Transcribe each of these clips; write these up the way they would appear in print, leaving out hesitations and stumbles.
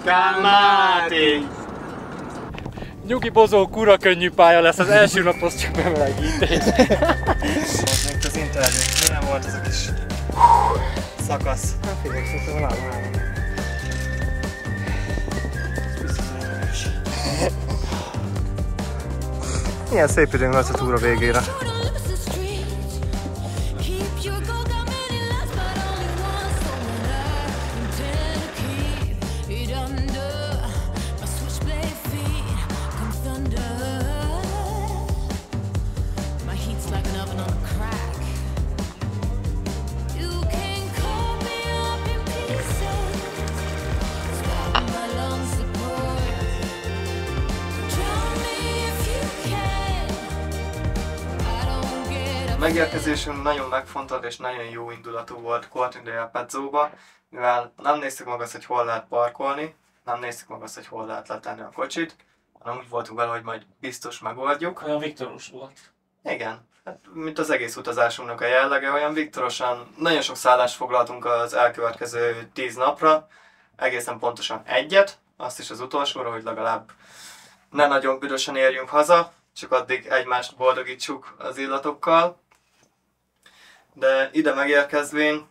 Kán Máté! Nyugi bozó, kura könnyű pálya lesz, az első naphoz csak bemelegítés. Még az internet, milyen volt ez a kis szakasz? Hát figyelj, szerintem várom. Milyen szép időnk lesz a túra végére. Megérkezésünk nagyon megfontolt és nagyon jó indulatú volt Courtney-del Petzóba, mivel nem néztük meg azt, hogy hol lehet parkolni, nem néztük meg azt, hogy hol lehet letenni a kocsit, hanem úgy voltunk vele, hogy majd biztos megoldjuk. Olyan viktoros volt. Igen, hát, mint az egész utazásunknak a jellege, olyan viktorosan, nagyon sok szállást foglaltunk az elkövetkező 10 napra, egészen pontosan egyet, azt is az utolsóra, hogy legalább ne nagyon büdösen érjünk haza, csak addig egymást boldogítsuk az illatokkal. De ide megérkezvén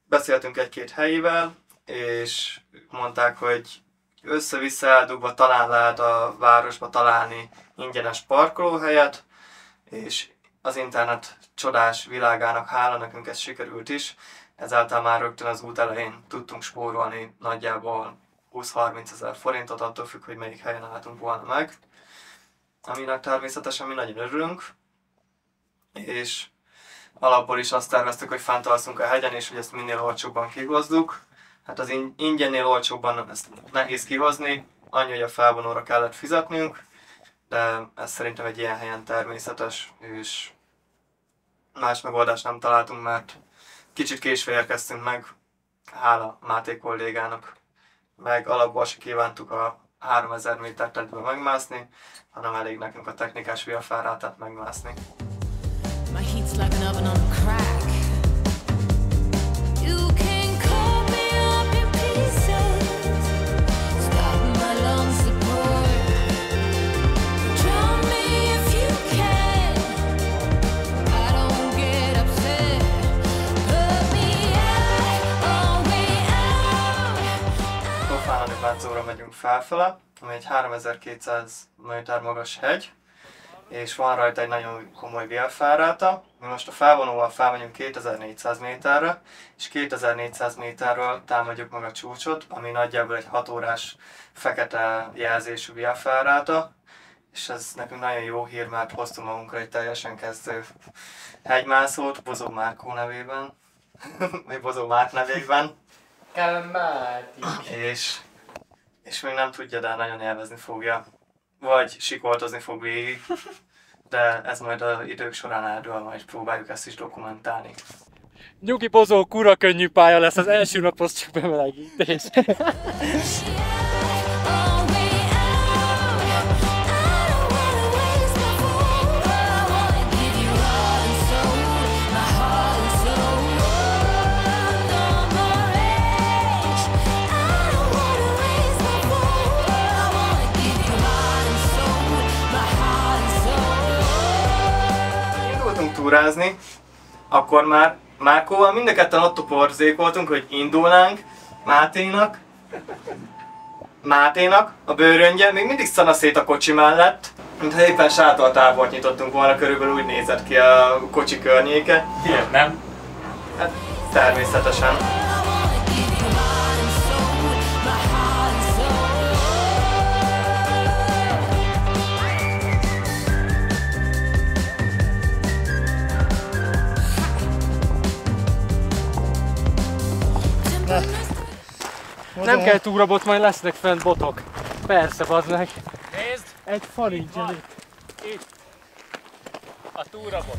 beszéltünk egy-két helyivel, és mondták, hogy össze-vissza eldugva talán lehet a városba találni ingyenes parkolóhelyet, és az internet csodás világának hála nekünk ez sikerült is, ezáltal már rögtön az út elején tudtunk spórolni nagyjából 20-30 ezer forintot, attól függ, hogy melyik helyen álltunk volna meg, aminek természetesen mi nagyon örülünk, és alapból is azt terveztük, hogy fent alszunk a hegyen, és hogy ezt minél olcsóbban kihozzuk. Hát az ingyennél olcsóbban ezt nehéz kihozni, annyi, hogy a felvonóra kellett fizetnünk, de ez szerintem egy ilyen helyen természetes, és más megoldást nem találtunk, mert kicsit késve érkeztünk meg, hála Máté kollégának. Meg alapból se kívántuk a 3000 méter tentbe megmászni, hanem elég nekünk a technikás viafárátát megmászni. My heat's like an oven on a crack. You can cut me up in pieces. Stop my lung support. Drown me if you can. I don't get upset. Put me out, all way out. Tofánani Petzóra megyünk felfele, ami egy 3200 méter magas hegy, és van rajta egy nagyon komoly vélfáráta. Mi most a felvonóval felmegyünk 2400 méterre, és 2400 méterről támadjuk meg a csúcsot, ami nagyjából egy 6 órás fekete jelzésű vélfáráta, és ez nekünk nagyon jó hír, mert hoztunk magunkra egy teljesen kezdő hegymászót, Bozó Márkó nevében, vagy Bozó Márk nevében. Kán Máté! És még nem tudja, de nagyon élvezni fogja. Vagy sikoltozni fog végig, de ez majd az idők során eldől, majd próbáljuk ezt is dokumentálni. Nyugi bozó, kura könnyű pálya lesz, az első naphoz csak bemelegítés. Túrázni, akkor már Márkóval mind a ketten ott toporzékoltunk, hogy indulnánk. Máténak a bőröngye még mindig szana szét a kocsi mellett, mintha éppen sátortábort nyitottunk volna, körülbelül úgy nézett ki a kocsi környéke. Miért nem? Hát természetesen. Nem kell túrabot, majd lesznek fent botok. Persze, bazd meg. Nézd! Egy fa nincsen itt. Itt! A túrabot.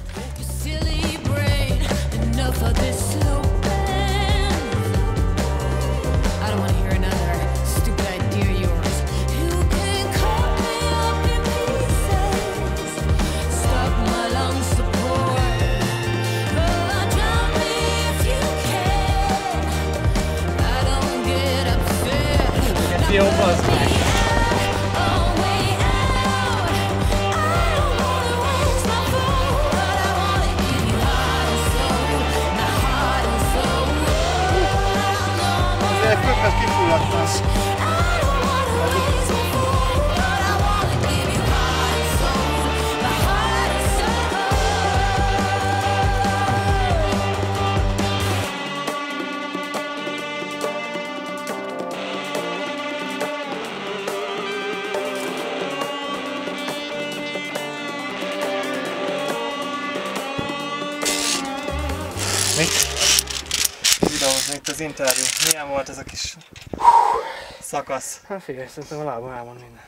Akció, bazd meg! Ezért köpet kifulladtás. Videózni itt az interjú. Milyen volt ez a kis szakasz? Hát figyelj, szerintem a lábam elmond minden.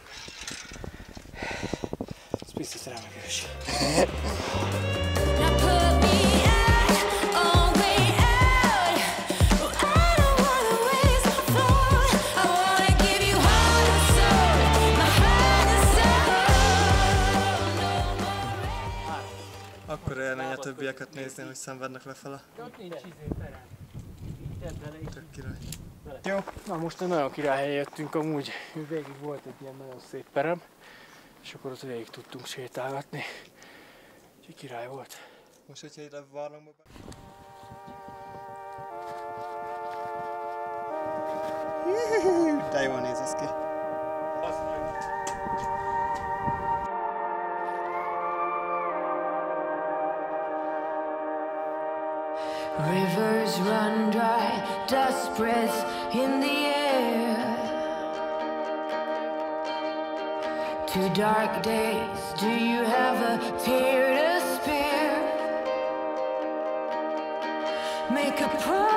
Ez biztos remegős. Akkor élmény a többieket nézni, hogy szenvednek lefele. Tök király. Jó. Na most egy nagyon király helyen jöttünk amúgy. Végig volt egy ilyen nagyon szép perem. És akkor ott végig tudtunk sétálgatni. Úgyhogy király volt. Most, hogyha ide barlangba be... De jól néz ez ki. Rivers run dry, dust spreads in the air. Two dark days, do you have a tear to spare? Make a promise,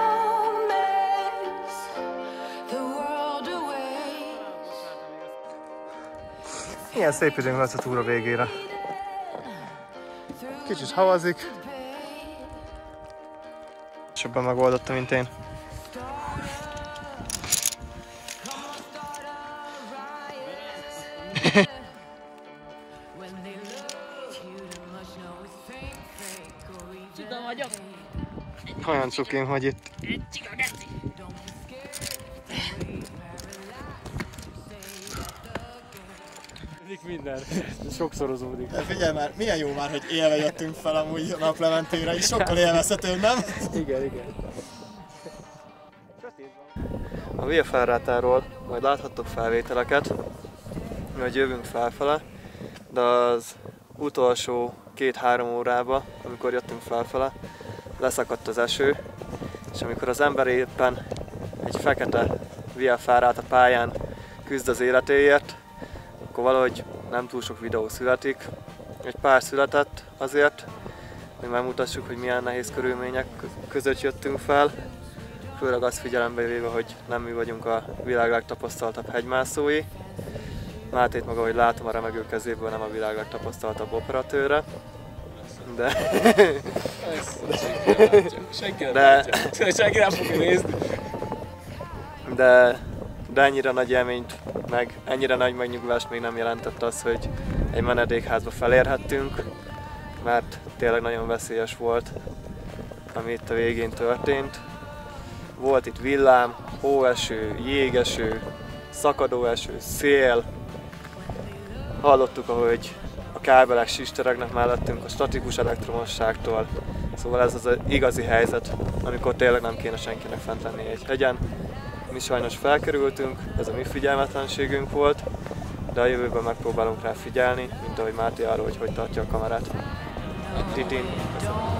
the world awaits. Ilyen szép időnk lesz a túra végére. Kicsit havazik. És ebben megoldottam, mint én. Olyan cukim, hogy itt. Minden. Sokszorozódik. De figyelj már, milyen jó már, hogy élve jöttünk fel amúgy a naplementére, és sokkal élvezhetőbb, nem? Igen, igen. A Via Ferratáról majd láthattok felvételeket, hogy jövünk felfele, de az utolsó 2-3 órába, amikor jöttünk felfele, leszakadt az eső, és amikor az ember éppen egy fekete Via Ferrata pályán küzd az életéért, akkor valahogy nem túl sok videó születik. Egy pár született azért, hogy megmutassuk, hogy milyen nehéz körülmények között jöttünk fel. Főleg azt figyelembe véve, hogy nem mi vagyunk a világ legtapasztaltabb hegymászói. Mátét maga, hogy látom a remegő kezéből, nem a világ legtapasztaltabb operatőre. De... Senki nem látja. Senki nem fogja nézni. De ennyire nagy élményt, meg ennyire nagy megnyugvást még nem jelentett az, hogy egy menedékházba felérhettünk, mert tényleg nagyon veszélyes volt, ami itt a végén történt. Volt itt villám, hóeső, jégeső, szakadóeső, szél. Hallottuk, ahogy a kábelek sisteregnek mellettünk a statikus elektromosságtól. Szóval ez az az igazi helyzet, amikor tényleg nem kéne senkinek fent lenni egy hegyen. Mi sajnos felkerültünk, ez a mi figyelmetlenségünk volt, de a jövőben megpróbálunk rá figyelni, mint ahogy Máté arról, hogy tartja a kamerát. Titin. Köszönöm.